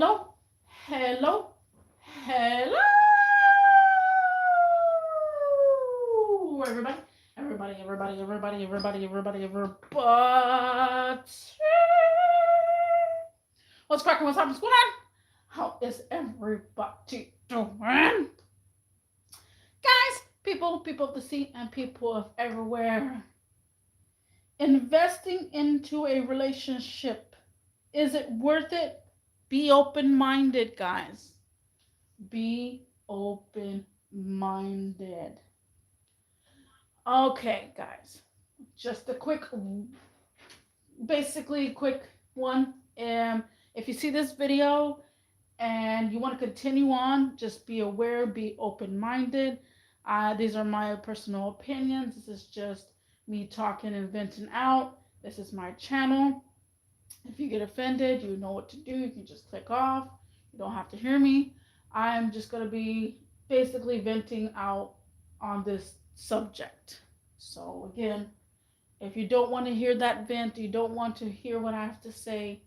Hello, hello, hello, everybody, everybody. What's cracking? What's happening? What's going on? How is everybody doing? Guys, people of the sea and people of everywhere. Investing into a relationship, is it worth it? Be open minded, guys. Be open minded. Okay, guys. Just a quick, basically quick one. If you see this video and you want to continue on, just be aware, be open minded. These are my personal opinions. This is just me talking and venting out. This is my channel. If you get offended, you know what to do. You can just click off. You don't have to hear me. I'm just going to be basically venting out on this subject. So, again, if you don't want to hear that vent, you don't want to hear what I have to say,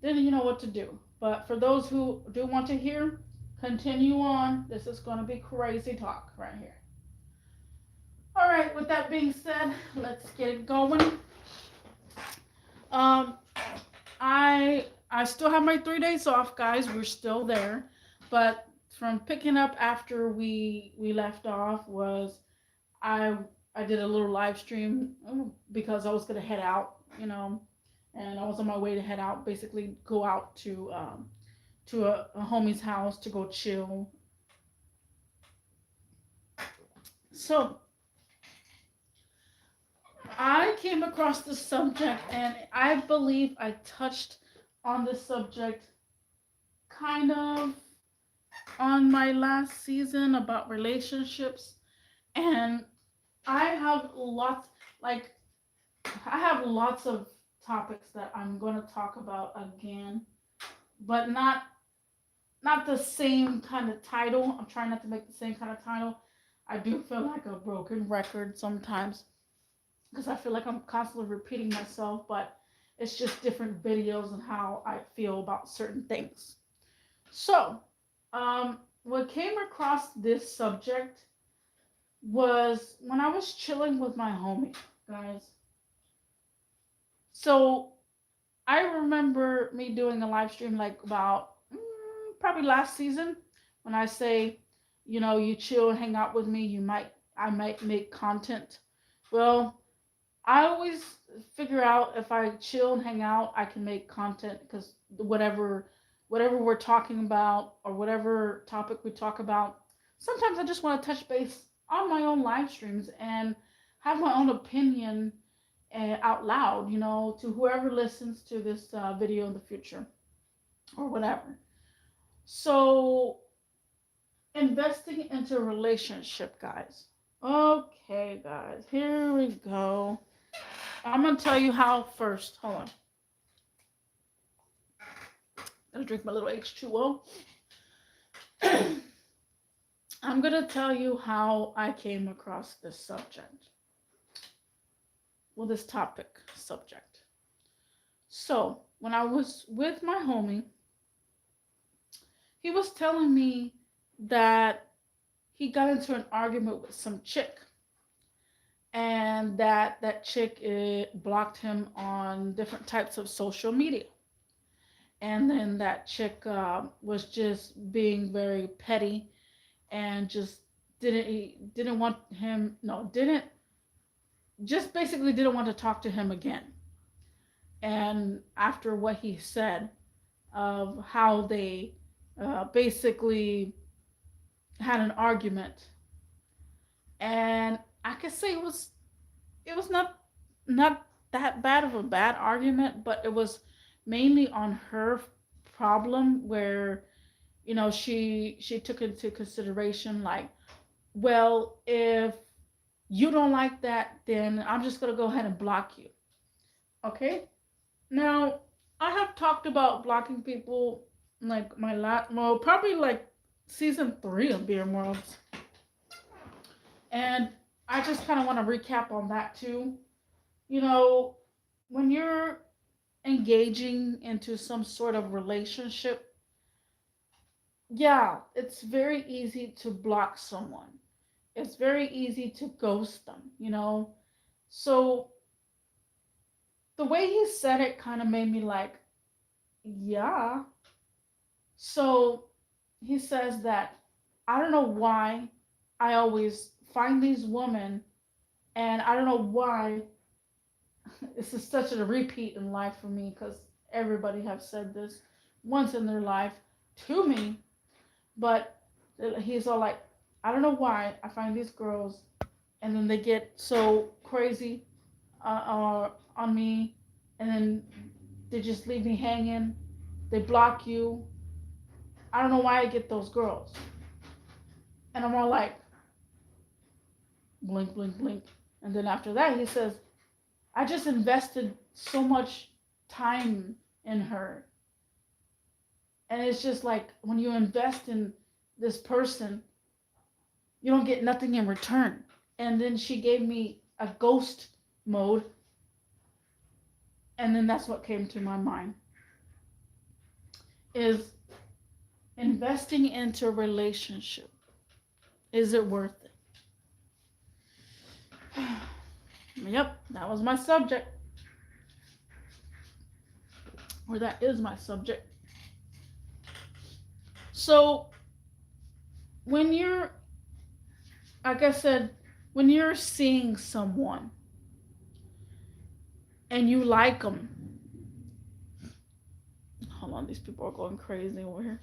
then you know what to do. But for those who do want to hear, continue on. This is going to be crazy talk right here. All right, with that being said, let's get it going. Um, I still have my 3 days off, guys. We're still there, but from picking up after we left off was I I did a little live stream because I was gonna head out, and I was on my way to head out, basically go out to a homie's house to go chill. So I came across this subject, and I believe I touched on this subject kind of on my last season about relationships, and I have lots like I have lots of topics that I'm going to talk about again, but not the same kind of title. I'm trying not to make the same kind of title. I do feel like a broken record sometimes because I feel like I'm constantly repeating myself, but it's just different videos and how I feel about certain things. So, what came across this subject was when I was chilling with my homie, guys. So, I remember me doing a live stream like about probably last season when I say, you chill and hang out with me, I might make content. Well, I always figure out if I chill and hang out, I can make content because whatever we're talking about or whatever topic we talk about, sometimes I just want to touch base on my own live streams and have my own opinion out loud, to whoever listens to this video in the future or whatever. So, investing into a relationship, guys. Okay, guys, here we go. I'm gonna tell you how first. Hold on. I'm gonna drink my little H2O. I'm gonna tell you how I came across this subject. Well, this topic subject. So, when I was with my homie, he was telling me that he got into an argument with some chick, and that chick blocked him on different types of social media, and then that chick was just being very petty and just didn't want him, no, didn't, just basically didn't want to talk to him again. And after what he said of how they basically had an argument, and I could say it was not that bad of a bad argument, but it was mainly on her problem where she took into consideration like, well, if you don't like that, then I'm just gonna go ahead and block you. Okay. Now I have talked about blocking people like my last, well, probably like season 3 of Beer Worlds, and I just kind of want to recap on that too. You when you're engaging into some sort of relationship, yeah, it's very easy to block someone. It's very easy to ghost them, you know? So the way he said it kind of made me like, yeah. So he says that I don't know why I always find these women, and I don't know why this is such a repeat in life for me because everybody have said this once in their life to me, but he's all like, I don't know why I find these girls and then they get so crazy on me, and then they just leave me hanging. They block you. I don't know why I get those girls. And I'm all like, blink, blink, blink. And then after that, he says, I just invested so much time in her. And it's just like when you invest in this person, you don't get nothing in return. And then she gave me a ghost mode. And then that's what came to my mind is investing into a relationship. Is it worth it? Yep, that was my subject. Or that is my subject. So, when you're, like I said, when you're seeing someone and you like them, hold on, these people are going crazy over here.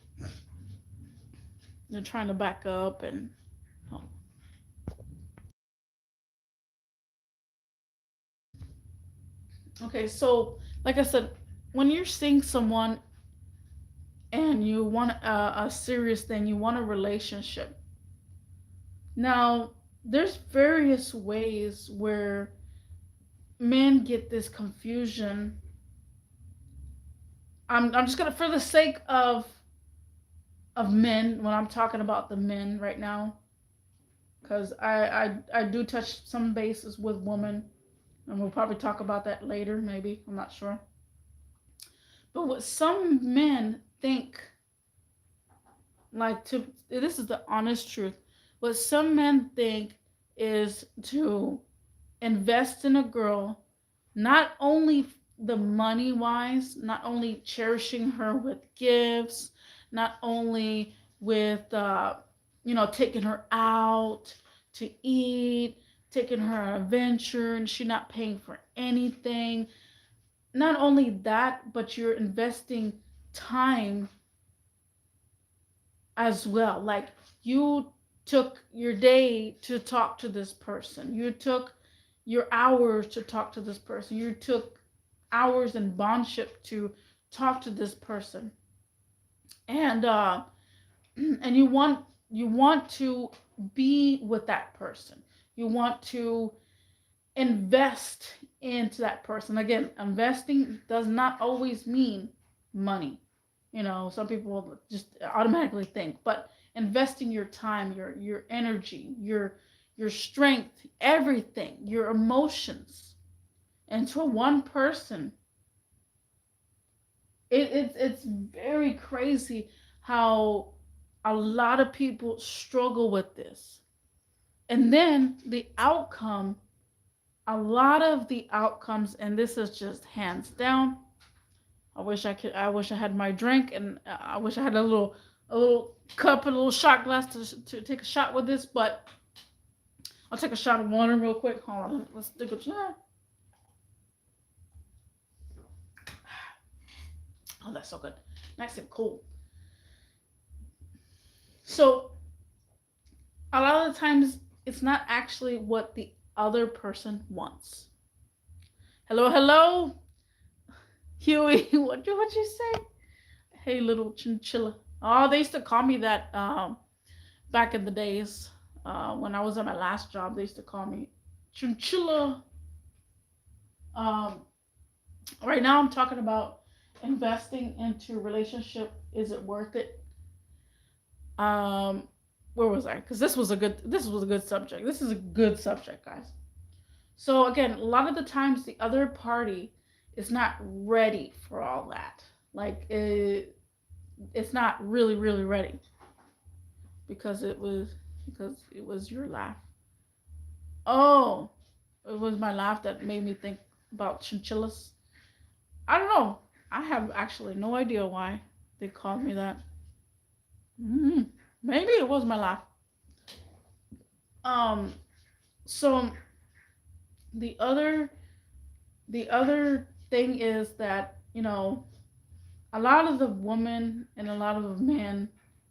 They're trying to back up and. Oh. Okay, so like I said, when you're seeing someone and you want a serious thing, you want a relationship. Now, there's various ways where men get this confusion. I'm just gonna, for the sake of men, when I'm talking about the men right now, because I do touch some bases with women, and we'll probably talk about that later, maybe, I'm not sure. But what some men think, like, to this is the honest truth, what some men think is to invest in a girl, not only the money wise, not only cherishing her with gifts, not only with taking her out to eat, taking her on an adventure, and she not paying for anything. Not only that, but you're investing time as well. Like, you took your day to talk to this person. You took your hours to talk to this person. You took hours in bondship to talk to this person. And and you want to be with that person. You want to invest into that person. Again, investing does not always mean money. Some people just automatically think, but investing your time, your energy, your strength, everything, your emotions into one person. It's very crazy how a lot of people struggle with this. And then the outcome, a lot of the outcomes, and this is just hands down. I wish I had my drink, and I wish I had a little cup and a little shot glass to take a shot with this. But I'll take a shot of water real quick. Hold on, let's take a shot. Oh, that's so good, nice and cool. So a lot of the times, it's not actually what the other person wants. Hello, hello, Huey. What you say? Hey, little chinchilla. Oh, they used to call me that back in the days. When I was at my last job, they used to call me chinchilla. Um, right now, I'm talking about investing into a relationship. Is it worth it? Um, where was I? Because this was a good subject. This is a good subject, guys. So again, a lot of the times the other party is not ready for all that. Like it's not really really ready. because it was your laugh. Oh, it was my laugh that made me think about chinchillas. I don't know. I have actually no idea why they called me that. Mm, maybe it was my laugh. Um. So the other the other thing is that a lot of the women and a lot of the men,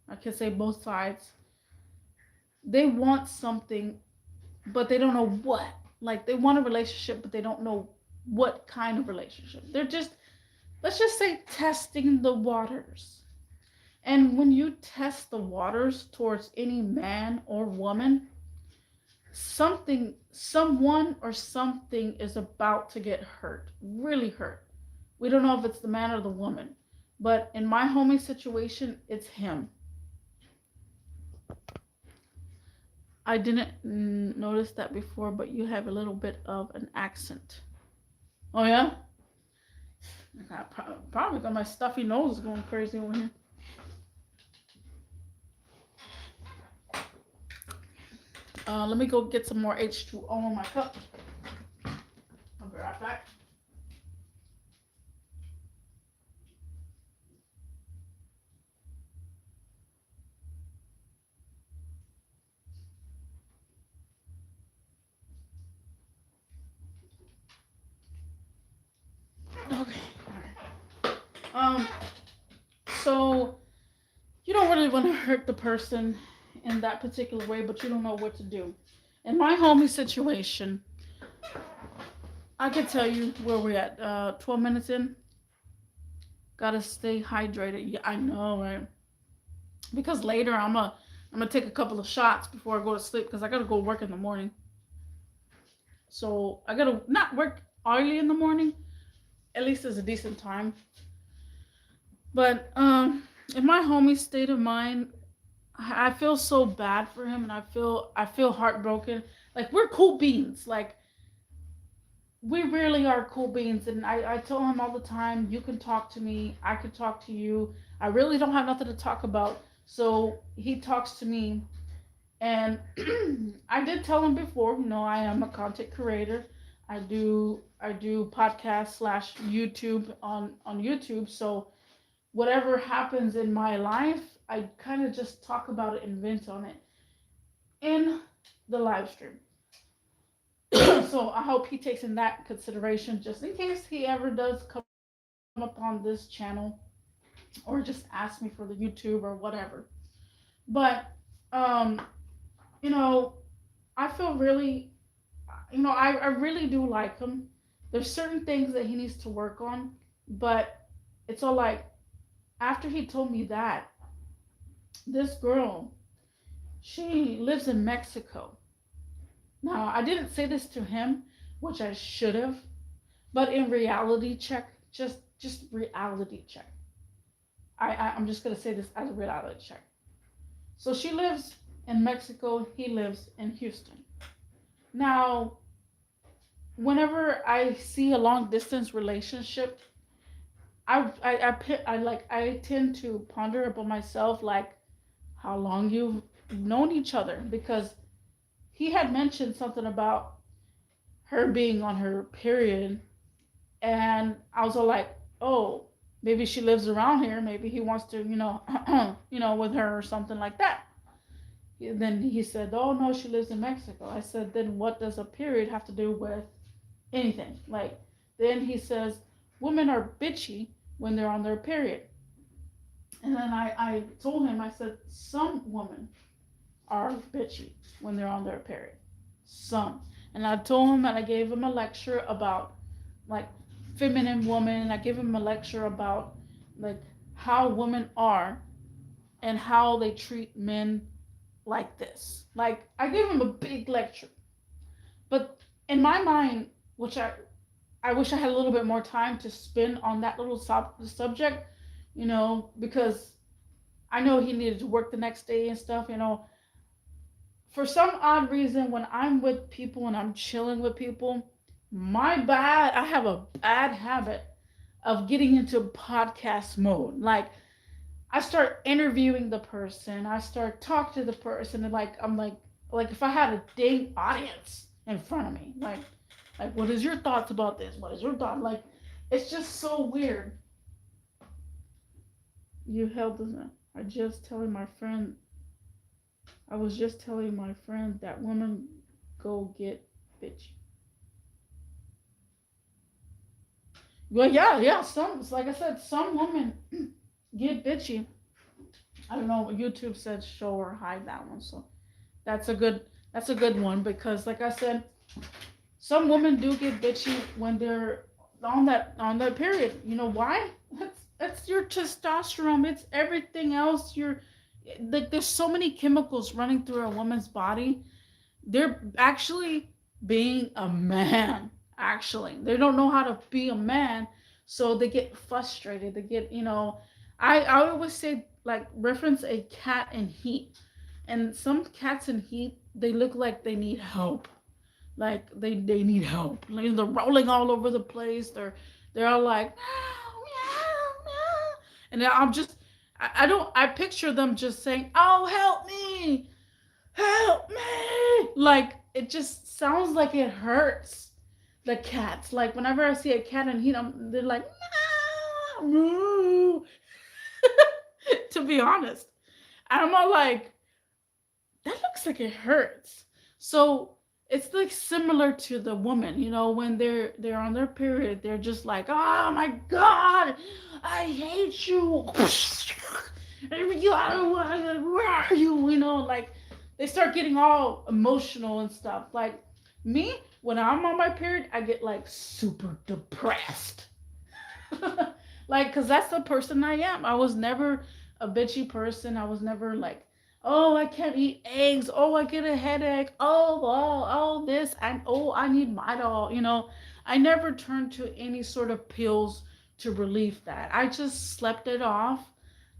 I can say both sides, they want something, but they don't know what. Like they want a relationship, but they don't know what kind of relationship. They're just, let's just say, testing the waters. And when you test the waters towards any man or woman, someone or something is about to get hurt, really hurt. We don't know if it's the man or the woman, but in my homie situation, it's him. I didn't notice that before, but you have a little bit of an accent. Oh yeah, okay, probably got my stuffy nose going crazy over here. Let me go get some more H2O in my cup. I'll be right back. Okay. Um. So you don't really want to hurt the person in that particular way, but you don't know what to do. In my homie situation, I can tell you where we're at. 12 minutes in. Gotta stay hydrated. Yeah, I know, right? Because later I'm gonna take a couple of shots before I go to sleep because I gotta go work in the morning. So I gotta not work early in the morning. At least it's a decent time. But in my homie's state of mind, I feel so bad for him, and I feel heartbroken. Like we're cool beans. Like we really are cool beans, and I tell him all the time, you can talk to me, I can talk to you. I really don't have nothing to talk about, so he talks to me. And I did tell him before, I am a content creator. I do podcast slash YouTube on YouTube. So whatever happens in my life, I kind of just talk about it and vent on it in the live stream. So I hope he takes in that consideration, just in case he ever does come up on this channel or just ask me for the YouTube or whatever. But um, you know, I feel really, I really do like him. There's certain things that he needs to work on, but it's all like after he told me that this girl, she lives in Mexico. Now, I didn't say this to him, which I should have, but in reality check, just reality check. I'm just gonna say this as a reality check. So she lives in Mexico. He lives in Houston. Now, whenever I see a long distance relationship, I tend to ponder about myself, like how long you've known each other, because he had mentioned something about her being on her period, and I was all like, oh, maybe she lives around here. Maybe he wants to, with her or something like that. Then he said, oh no, she lives in Mexico. I said, then what does a period have to do with anything? Like, then he says, women are bitchy when they're on their period. And then I told him, I said, some women are bitchy when they're on their period. Some. And I told him, and I gave him a lecture about like feminine woman. I gave him a lecture about like how women are and how they treat men like this. Like I gave him a big lecture. But in my mind, which I wish I had a little bit more time to spend on that little subject, because I know he needed to work the next day and stuff. For some odd reason, when I'm with people and I'm chilling with people, I have a bad habit of getting into podcast mode. Like I start interviewing the person. I start talking to the person, and I'm like if I had a dang audience in front of me, like what is your thoughts about this? What is your thought? Like, it's just so weird. You held this. I just telling my friend. I was just telling my friend that women go get bitchy. Well, yeah, yeah. Some, like I said, some women get bitchy. I don't know. YouTube said show or hide that one, so that's a good that's a good one because, like I said, some women do get bitchy when they're on that period. You know why? That's your testosterone. It's everything else. You're like there's so many chemicals running through a woman's body. They're actually being a man. Actually, they don't know how to be a man, so they get frustrated. They get I always say like reference a cat in heat, and some cats in heat they look like they need help, like they need help. Like they're rolling all over the place. They're all like meow, meow, meow. And I'm just I don't I picture them just saying, "Oh, help me!" Like it just sounds like it hurts the cats. Like whenever I see a cat in heat, they're like meow, moo. To be honest, and I'm all like, that looks like it hurts. So it's like similar to the woman, when they're on their period, they're just like, oh my god, I hate you. Where are you? Like they start getting all emotional and stuff. Like me, when I'm on my period, I get like super depressed. Like, because that's the person I am. I was never a bitchy person. I was never like, oh, I can't eat eggs. Oh, I get a headache. Oh, this. And oh, I need Midol. I never turned to any sort of pills to relieve that. I just slept it off.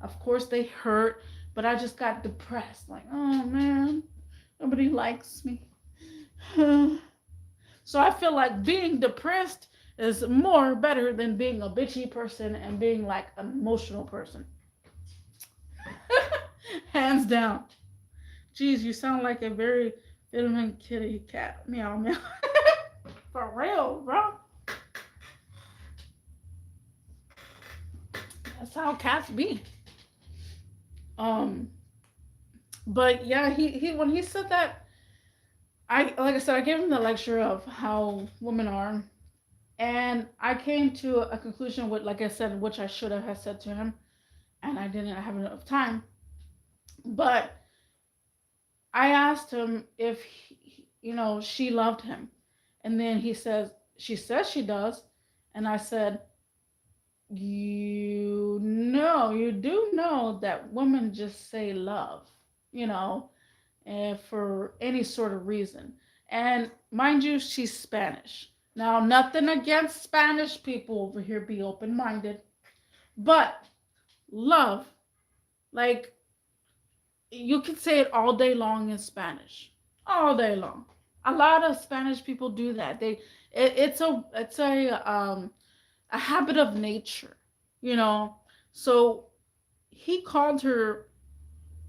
Of course, they hurt, but I just got depressed. Like, oh man, nobody likes me. So I feel like being depressed is more better than being a bitchy person and being like an emotional person. Hands down. Jeez, you sound like a very vitamin kitty cat. Meow meow. For real, bro. That's how cats be. Um, but yeah, he when he said that, like I said, I gave him the lecture of how women are, and I came to a conclusion with, like I said, which I should have said to him, and I didn't have enough time. But I asked him if she loved him, and then he says she says she does, and I said, you do know that women just say love, you know, for any sort of reason. And mind you, she's Spanish. Now, nothing against Spanish people over here, be open minded, but love, like, you can say it all day long in Spanish, all day long. A lot of Spanish people do that. It's a habit of nature, you know. So he called her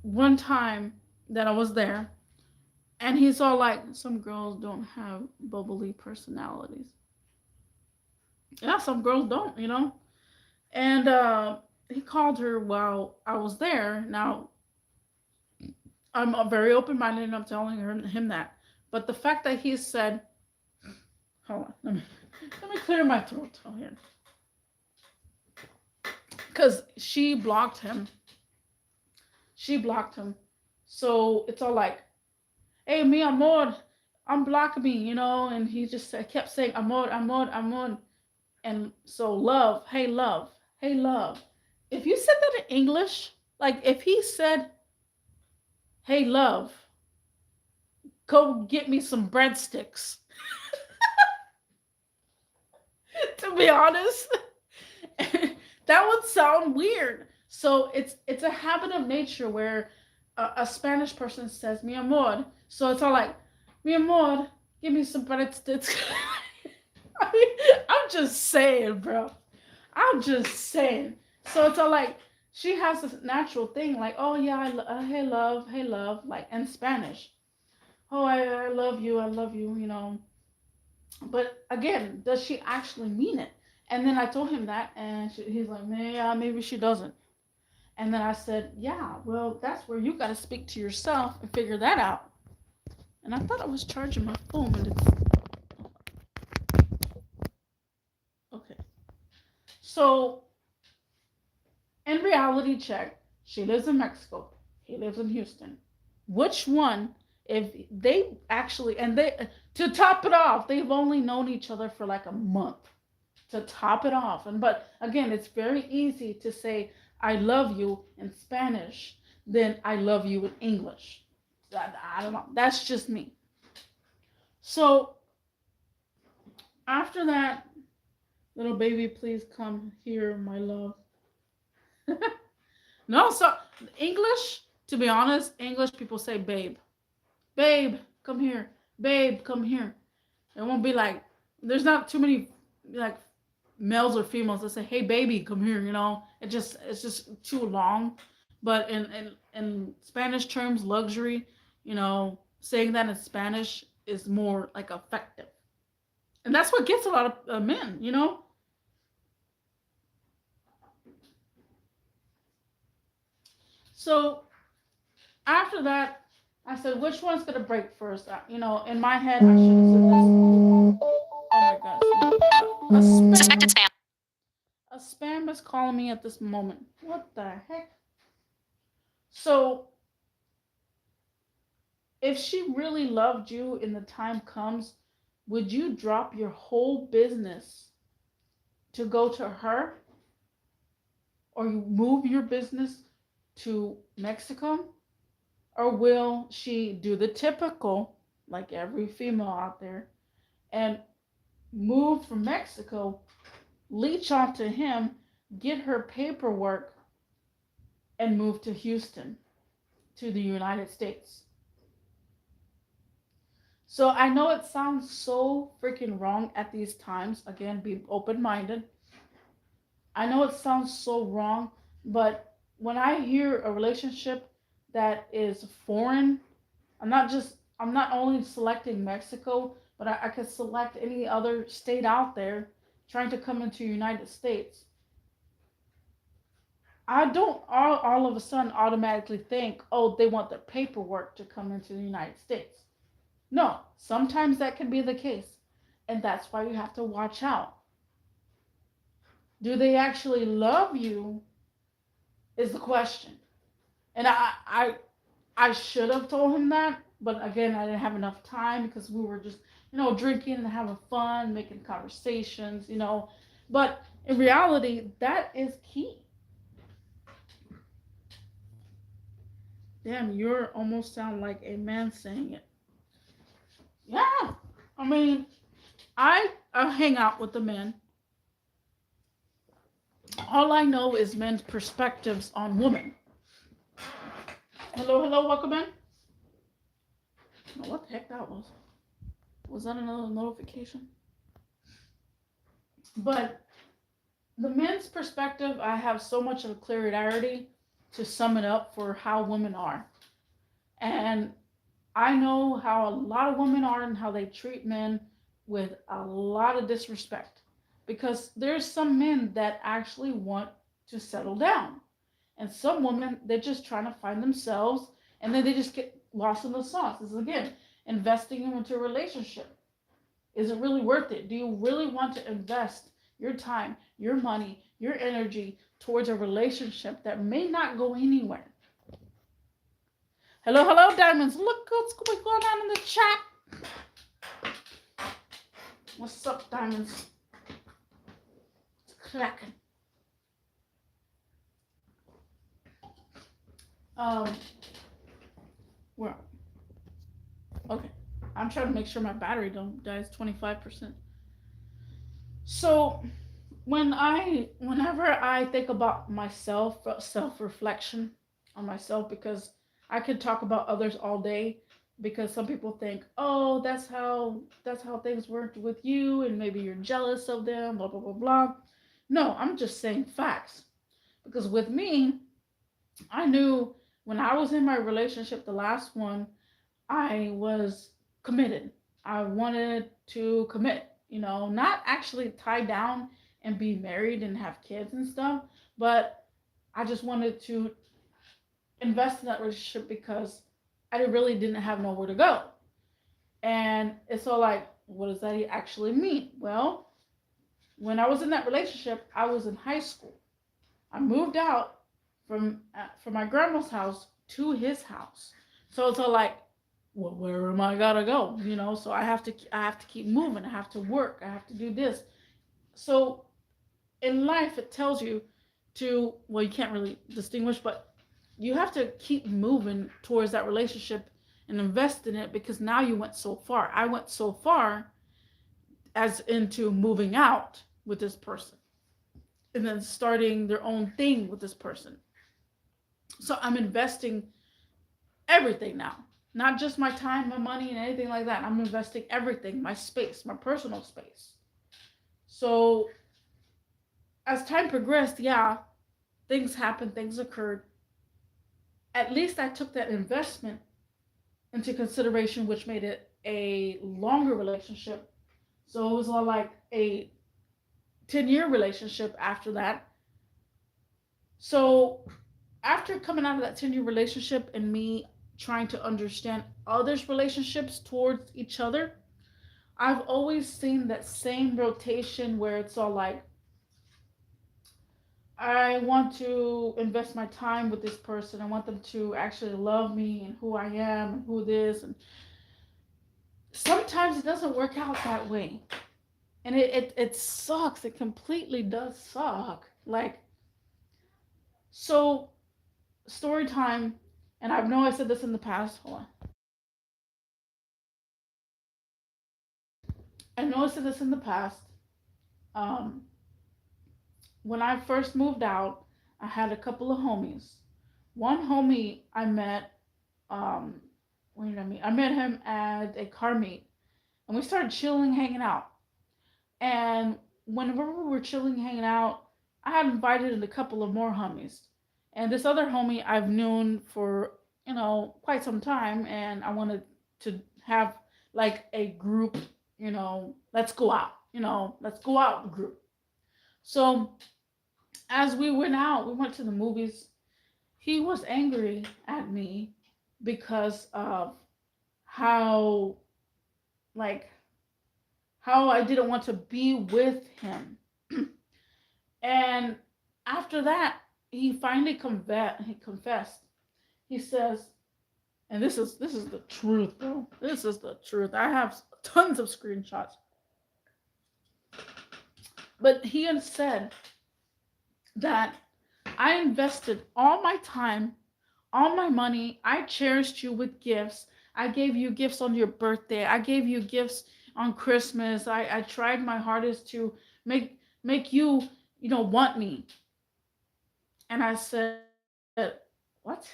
one time that I was there, and he's all like, "Some girls don't have bubbly personalities." Yeah, some girls don't. And he called her while I was there. Now I'm very open minded, and I'm telling him that. But the fact that he said, "Hold on, let me clear my throat." Oh, here, because she blocked him. She blocked him. So it's all like, "Hey, mi amor, unblock me," and he just kept saying, "Amor, amor, amor." And so love, hey, love, hey, love. If you said that in English, like if he said, "Hey, love, go get me some breadsticks," to be honest, that would sound weird. So it's a habit of nature where a Spanish person says "mi amor," so it's all like "mi amor, give me some breadsticks." I mean, I'm just saying, bro. I'm just saying. So it's all like, she has this natural thing like, oh yeah, hey love, like in Spanish. Oh, I I love you, you know. But again, does she actually mean it? And then I told him that, and he's like, yeah, maybe she doesn't. And then I said, yeah, well, that's where you got to speak to yourself and figure that out. And I thought I was charging my phone, and it's okay. So in reality check, she lives in Mexico. He lives in Houston. Which one, if they actually, and they, to top it off, they've only known each other for like a month. To top it off. And but again, it's very easy to say I love you in Spanish than I love you in English. I don't know. That's just me. So after that, little baby, please come here, my love. No, so English, to be honest, English people say babe. Babe, come here. Babe, come here. It won't be like there's not too many like males or females that say, "Hey, baby, come here." You know, it's just too long. But in Spanish terms, luxury, you know, saying that in Spanish is more like effective, and that's what gets a lot of men. You know. So after that, I said, which one's gonna break first? You know, in my head, I should have said this. Oh my gosh, a spam. Suspected spam. A spam is calling me at this moment. What the heck? So if she really loved you and the time comes, would you drop your whole business to go to her, or you move your business to Mexico? Or will she do the typical, like every female out there, and move from Mexico, leech onto him, get her paperwork, and move to Houston, to the United States? So I know it sounds so freaking wrong at these times. Again, be open minded. I know it sounds so wrong, but when I hear a relationship that is foreign, I'm not only selecting Mexico, but I could select any other state out there trying to come into the United States. I don't all of a sudden automatically think, oh, they want their paperwork to come into the United States. No, sometimes that can be the case. And that's why you have to watch out. Do they actually love you? Is the question. And I should have told him that, but again, I didn't have enough time because we were just, you know, drinking and having fun, making conversations, you know. But in reality, that is key. Damn, you're almost sound like a man saying it. Yeah. I mean, I hang out with the men. All I know is men's perspectives on women. Hello, hello, welcome in. Oh, what the heck that was? Was that another notification? But the men's perspective, I have so much of a clarity to sum it up for how women are. And I know how a lot of women are and how they treat men with a lot of disrespect. Because there's some men that actually want to settle down. And some women, they're just trying to find themselves and then they just get lost in the sauce. This is again investing into a relationship. Is it really worth it? Do you really want to invest your time, your money, your energy towards a relationship that may not go anywhere? Hello, hello, diamonds. Look what's going on in the chat. What's up, diamonds? It's cracking. Um, where? Okay, I'm trying to make sure my battery don't dies 25%. So whenever I think about myself, self reflection on myself, because I could talk about others all day, because some people think, oh, that's how things worked with you, and maybe you're jealous of them, blah blah blah blah. No, I'm just saying facts. Because with me, I knew when I was in my relationship, the last one, I was committed. I wanted to commit, not actually tie down and be married and have kids and stuff, but I just wanted to invest in that relationship because I really didn't have nowhere to go. And it's all like, what does that actually mean? Well, when I was in that relationship, I was in high school. I moved out from my grandma's house to his house. So it's all like, well, where am I gotta go? So I have to keep moving. I have to work. I have to do this. So in life, it tells you to, well, you can't really distinguish, but you have to keep moving towards that relationship and invest in it because now you went so far. I went so far as into moving out with this person and then starting their own thing with this person. So I'm investing everything now, not just my time, my money, and anything like that. I'm investing everything, my space, my personal space. So as time progressed, yeah, things happened, things occurred. At least I took that investment into consideration, which made it a longer relationship. So it was all like a 10-year relationship after that. So after coming out of that 10-year relationship and me trying to understand others' relationships towards each other, I've always seen that same rotation where it's all like, I want to invest my time with this person. I want them to actually love me and who I am and who this. And sometimes it doesn't work out that way. And it sucks. It completely does suck. Like, so, story time, and I know I said this in the past. Hold on. I know I said this in the past. Um, when I first moved out, I had a couple of homies. One homie I met, um, when did I meet? I met him at a car meet, and we started chilling, hanging out. And whenever we were chilling, hanging out, I had invited in a couple of more homies. And this other homie I've known for, quite some time, and I wanted to have like a group, let's go out, let's go out group. So as we went out, we went to the movies. He was angry at me because of how, like, how I didn't want to be with him. And after that, he finally he confessed. He says, and this is the truth, bro. This is the truth. I have tons of screenshots. But he had said that I invested all my time, all my money. I cherished you with gifts. I gave you gifts on your birthday. I gave you gifts on Christmas. I tried my hardest to make you, want me. And I said, what?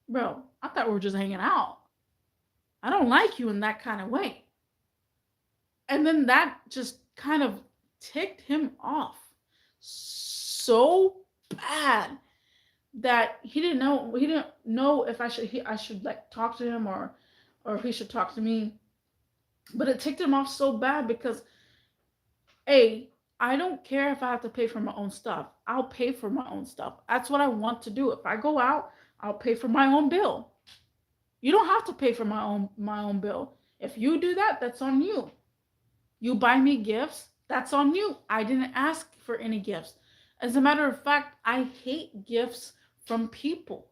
Bro, I thought we were just hanging out. I don't like you in that kind of way. And then that just kind of ticked him off so bad that he didn't know if I should like talk to him or if he should talk to me. But it ticked him off so bad because a I don't care if I have to pay for my own stuff. I'll pay for my own stuff. That's what I want to do. If I go out, I'll pay for my own bill. You don't have to pay for my own bill. If you do that, that's on you. You buy me gifts, that's on you. I didn't ask for any gifts. As a matter of fact, I hate gifts from people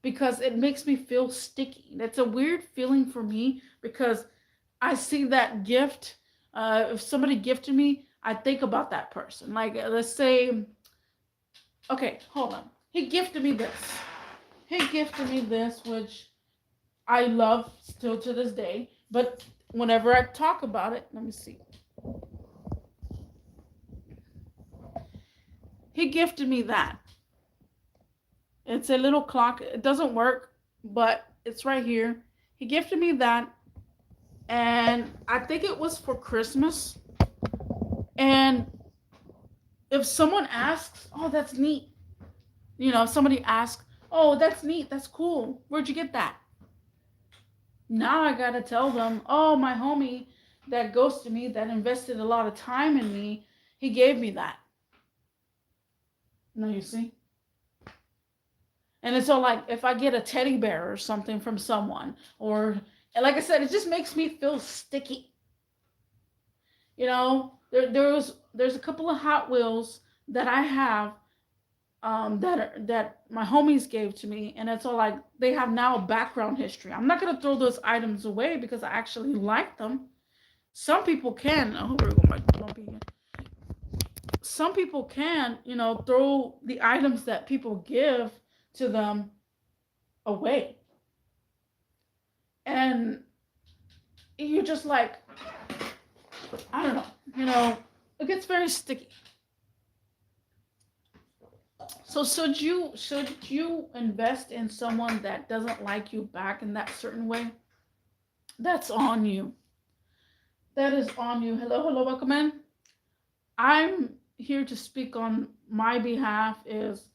because it makes me feel sticky. That's a weird feeling for me because I see that gift. If somebody gifted me, I think about that person. Like, let's say, okay, hold on. He gifted me this. He gifted me this, which I love still to this day. But whenever I talk about it, let me see. He gifted me that. It's a little clock. It doesn't work, but it's right here. He gifted me that, and I think it was for Christmas. And if someone asks, oh, that's neat, if somebody asks, oh, that's neat, that's cool, where'd you get that? Now I gotta tell them, oh, my homie that ghosted me, that invested a lot of time in me, he gave me that. No, you see? And it's all like if I get a teddy bear or something from someone, or like I said, it just makes me feel sticky. There's a couple of Hot Wheels that I have, that my homies gave to me, and it's all like they have now background history. I'm not gonna throw those items away because I actually like them. Some people can. Oh, we're going back to bumpy again. Some people can, throw the items that people give to them away, and you just like, I don't know, it gets very sticky. So should you invest in someone that doesn't like you back in that certain way? That's on you. That is on you. Hello, hello, welcome in. I'm here to speak on my behalf. Is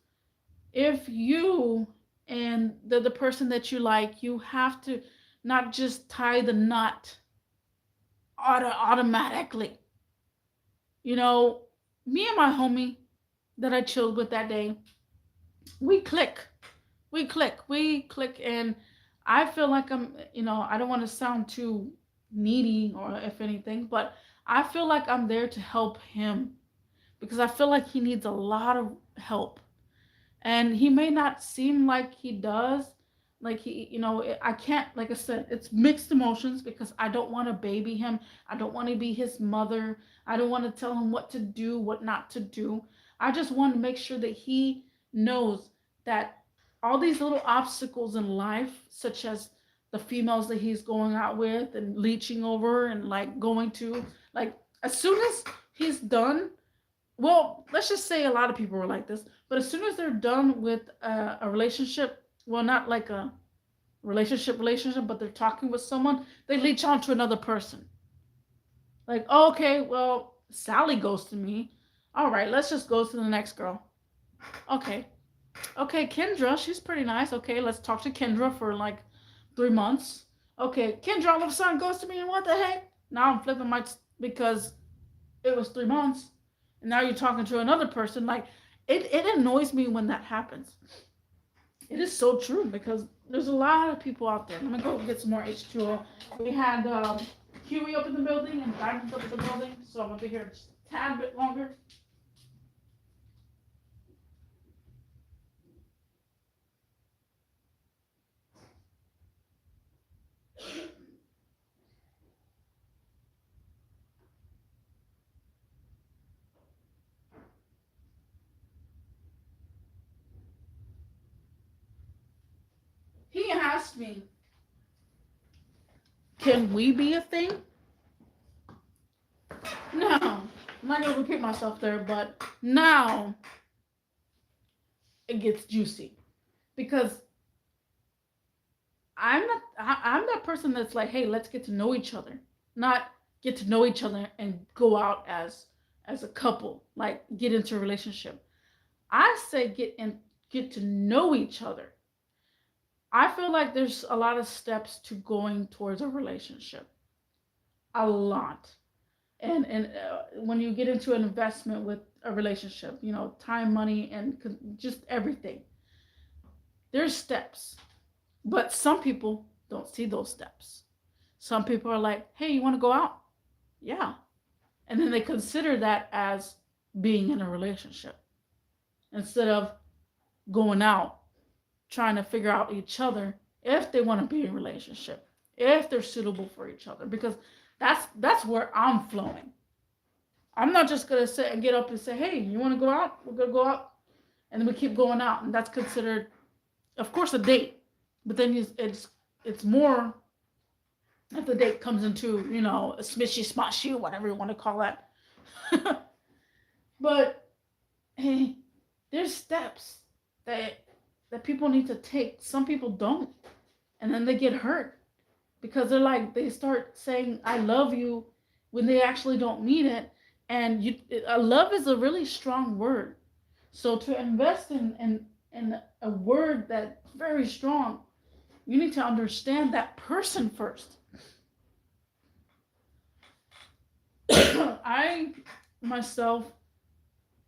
if you and the person that you like, you have to not just tie the knot automatically. You know, Me and my homie that I chilled with that day, we click. We click, and I feel like I don't want to sound too needy or if anything, but I feel like I'm there to help him because I feel like he needs a lot of help. And he may not seem like he does. Like I can't, like I said, it's mixed emotions because I don't want to baby him. I don't want to be his mother. I don't want to tell him what to do, what not to do. I just want to make sure that he knows that all these little obstacles in life, such as the females that he's going out with and leeching over and like going to, like, as soon as he's done, well, let's just say a lot of people were like this, but as soon as they're done with a relationship, well, not like a relationship, but they're talking with someone, they leech on to another person. Like, oh, okay, well, Sally ghosted me. All right, let's just go to the next girl. Okay. Okay, Kendra, she's pretty nice. Okay, let's talk to Kendra for like 3 months. Okay, Kendra all of a sudden ghosted me, and what the heck? Now I'm flipping my because it was 3 months, and now you're talking to another person. Like, it annoys me when that happens. It is so true because there's a lot of people out there. Let me go get some more H2O. We had Huey up in the building and Diamond up in the building, so I'm gonna be here just a tad bit longer. He asked me, "Can we be a thing?" No, I'm not gonna repeat myself there, but now it gets juicy because I'm that person that's like, hey, let's get to know each other, not get to know each other and go out as a couple, like get into a relationship. I say get to know each other. I feel like there's a lot of steps to going towards a relationship. A lot. And when you get into an investment with a relationship, time, money, and just everything, there's steps. But some people don't see those steps. Some people are like, hey, you want to go out? Yeah. And then they consider that as being in a relationship instead of going out, trying to figure out each other if they want to be in a relationship, if they're suitable for each other. Because that's where I'm flowing. I'm not just gonna sit and get up and say, hey, you want to go out? We're gonna go out, and then we keep going out, and that's considered, of course, a date. But then it's more if the date comes into a smishy smashy, whatever you want to call that. But hey, there's steps that people need to take. Some people don't, and then they get hurt because they start saying I love you when they actually don't mean it, And love is a really strong word. So to invest in a word that's very strong, you need to understand that person first. I myself,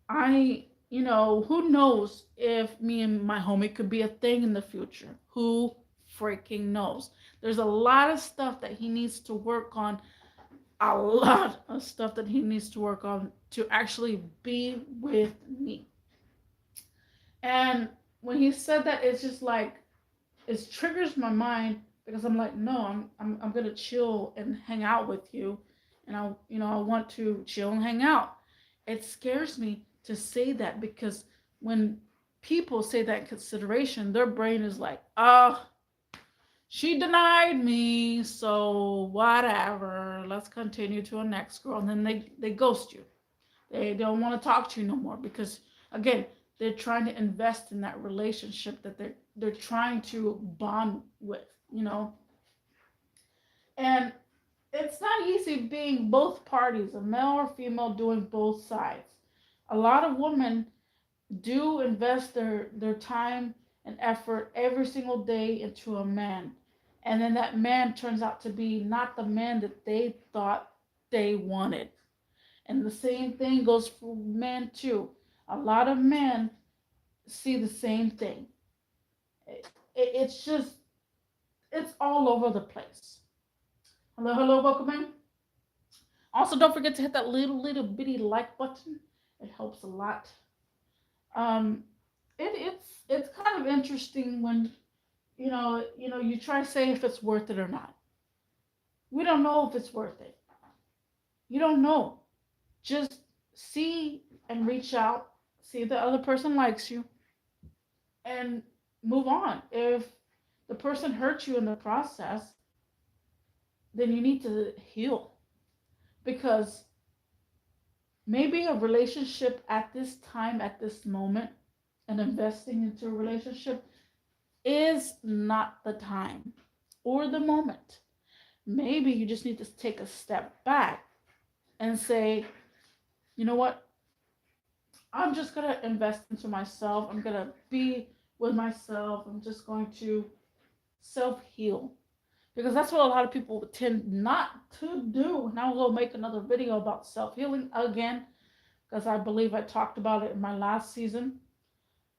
who knows if me and my homie could be a thing in the future? Who freaking knows? There's a lot of stuff that he needs to work on, a lot of stuff that he needs to work on to actually be with me. And when he said that, it's just like, it triggers my mind because I'm like, no, I'm gonna chill and hang out with you, and I want to chill and hang out. It scares me to say that because when people say that in consideration, their brain is like, oh, she denied me, so whatever. Let's continue to a next girl, and then they ghost you. They don't want to talk to you no more because again, they're trying to invest in that relationship that they're trying to bond with, you know. And it's not easy being both parties, a male or female, doing both sides. A lot of women do invest their time and effort every single day into a man. And then that man turns out to be not the man that they thought they wanted. And the same thing goes for men too. A lot of men see the same thing. It's just, it's all over the place. Hello, hello, welcome in. Also, don't forget to hit that little bitty like button. It helps a lot. Um, it's kind of interesting when you try to say if it's worth it or not. We don't know if it's worth it. You don't know. Just see and reach out. See if the other person likes you, and move on. If the person hurt you in the process, then you need to heal because maybe a relationship at this time, at this moment, and investing into a relationship is not the time or the moment. Maybe you just need to take a step back and say, you know what? I'm just going to invest into myself. I'm going to be with myself. I'm just going to self heal. Because that's what a lot of people tend not to do. And I will make another video about self healing again, because I believe I talked about it in my last season.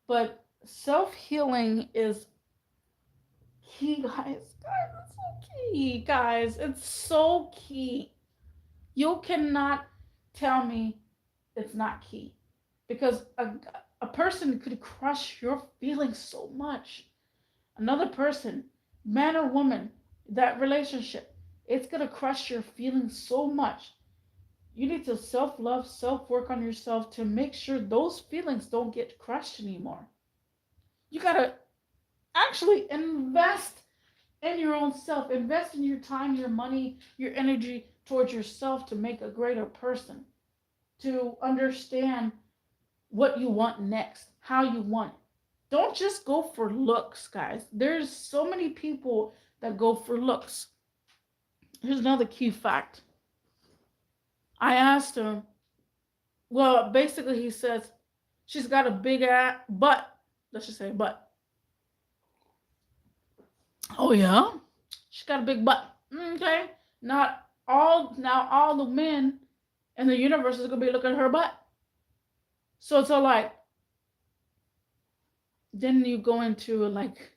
But self healing is key, guys. Guys, it's so key, guys. It's so key. You cannot tell me it's not key. Because a person could crush your feelings so much. Another person, man or woman, that relationship, it's going to crush your feelings so much. You need to self love, self work on yourself to make sure those feelings don't get crushed anymore. You got to actually invest in your own self, invest in your time, your money, your energy towards yourself to make a greater person, to understand what you want next, how you want it. Don't just go for looks, guys. There's so many people that go for looks. Here's another key fact. I asked him, well, basically, he says, she's got a big ass butt. Let's just say butt. Oh, yeah? She's got a big butt. Okay. Now all the men in the universe is going to be looking at her butt. So it's all like, then you go into like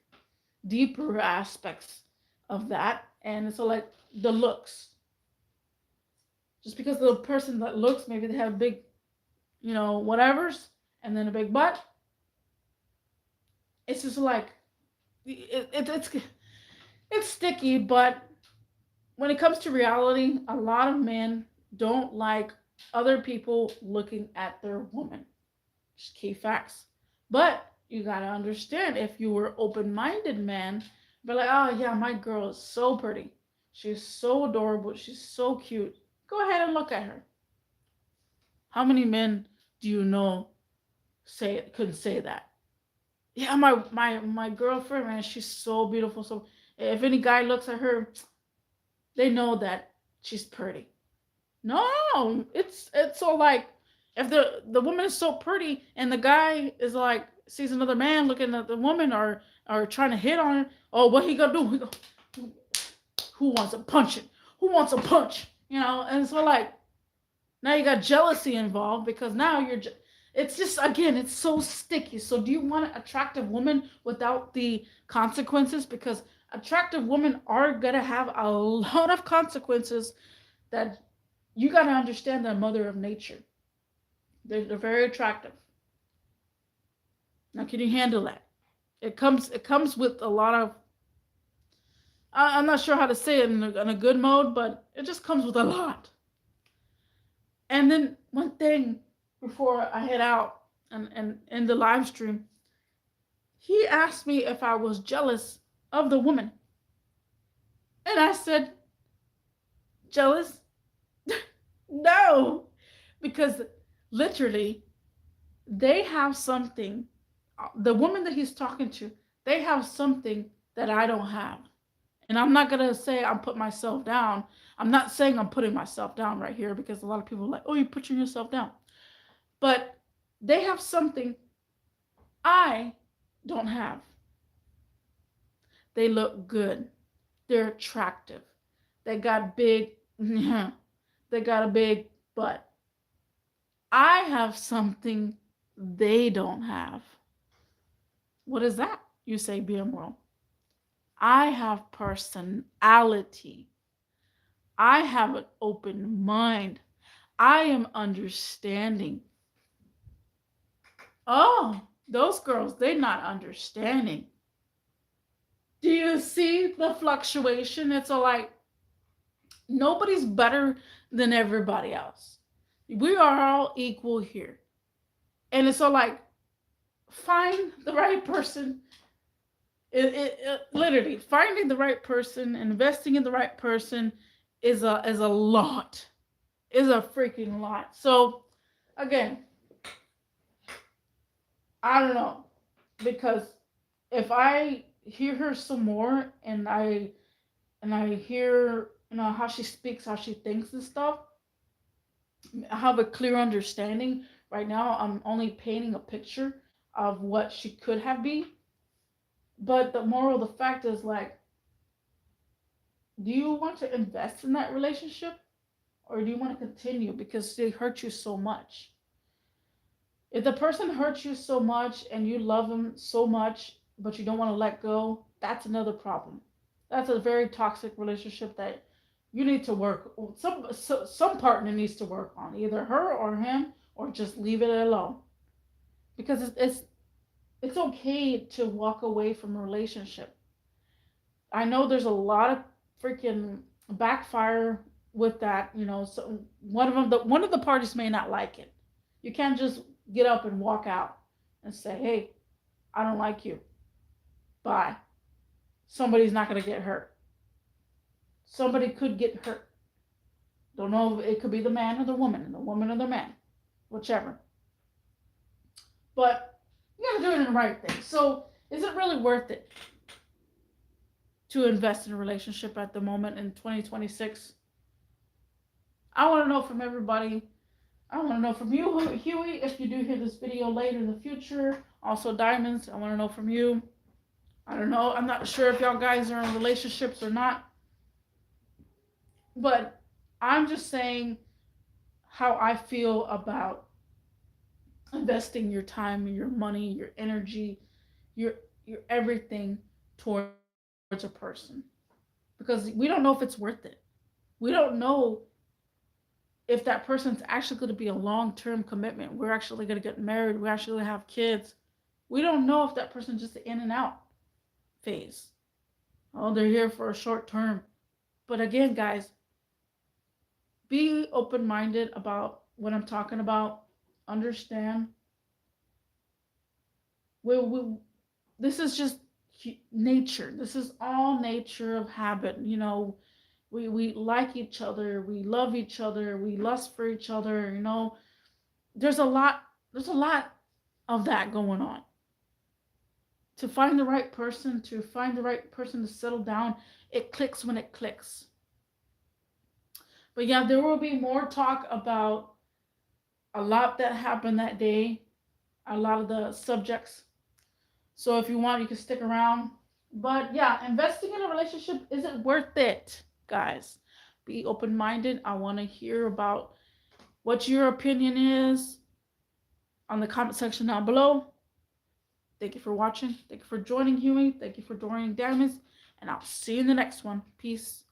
deeper aspects of that. And it's all like the looks. Just because the person that looks, maybe they have big, whatevers, and then a big butt. It's just like, it's sticky, but when it comes to reality, a lot of men don't like other people looking at their woman. Just key facts. But you gotta understand, if you were open-minded man, be like, oh yeah, my girl is so pretty. She's so adorable. She's so cute. Go ahead and look at her. How many men do you know could say that? Yeah, my girlfriend, man, she's so beautiful. So if any guy looks at her, they know that she's pretty. No, it's so like if the woman is so pretty and the guy is like sees another man looking at the woman or trying to hit on her, oh, what he gonna do? He go, who wants a punch it? Who wants a punch? You know, and so like now you got jealousy involved because now it's just again it's so sticky. So do you want an attractive woman without the consequences? Because attractive women are gonna have a lot of consequences that you got to understand the mother of nature. They're very attractive. Now, can you handle that? It comes with a lot of. I'm not sure how to say it in a good mode, but it just comes with a lot. And then one thing before I head out and in the live stream, he asked me if I was jealous of the woman, and I said, jealous? No, because literally they have something, the woman that he's talking to, they have something that I don't have. And I'm not gonna say I'm putting myself down. I'm not saying I'm putting myself down right here because a lot of people are like, oh, you're putting yourself down. But they have something I don't have. They look good. They're attractive. They got big, they got a big butt. I have something they don't have. What is that? You say, being World. I have personality. I have an open mind. I am understanding. Oh, those girls, they're not understanding. Do you see the fluctuation? It's all like nobody's better than everybody else. We are all equal here. And it's all like find the right person. It literally finding the right person, investing in the right person is a lot. Is a freaking lot. So again, I don't know because if I hear her some more and I hear how she speaks, how she thinks and stuff, I have a clear understanding. Right now, I'm only painting a picture of what she could have been. But the moral of the fact is like, do you want to invest in that relationship or do you want to continue because they hurt you so much? If the person hurts you so much and you love them so much, but you don't want to let go, that's another problem. That's a very toxic relationship that you need to work. Some partner needs to work on either her or him, or just leave it alone because it's okay to walk away from a relationship. I know there's a lot of freaking backfire with that. So one of the parties may not like it. You can't just get up and walk out and say, "Hey, I don't like you. Bye." Somebody's not gonna get hurt. Somebody could get hurt. Don't know if it could be the man or the woman, and the woman or the man, whichever. But you gotta do it in the right thing. So, is it really worth it to invest in a relationship at the moment in 2026? I want to know from everybody. I want to know from you, Huey, if you do hear this video later in the future. Also, Diamonds, I want to know from you. I don't know. I'm not sure if y'all guys are in relationships or not. But I'm just saying how I feel about investing your time, your money, your energy, your your everything towards a person. Because we don't know if it's worth it. We don't know if that person's actually going to be a long-term commitment. We're actually going to get married. We actually have kids. We don't know if that person's just an in and out phase. Oh, they're here for a short term. But again, guys, be open minded about what I'm talking about. Understand. We this is just nature. This is all nature of habit. We like each other. We love each other. We lust for each other. There's a lot. There's a lot of that going on. To find the right person to settle down, it clicks when it clicks. But yeah, there will be more talk about a lot that happened that day, a lot of the subjects. So if you want, you can stick around. But yeah, investing in a relationship isn't worth it, guys. Be open minded. I want to hear about what your opinion is on the comment section down below. Thank you for watching. Thank you for joining Huey. Thank you for joining Diamonds. And I'll see you in the next one. Peace.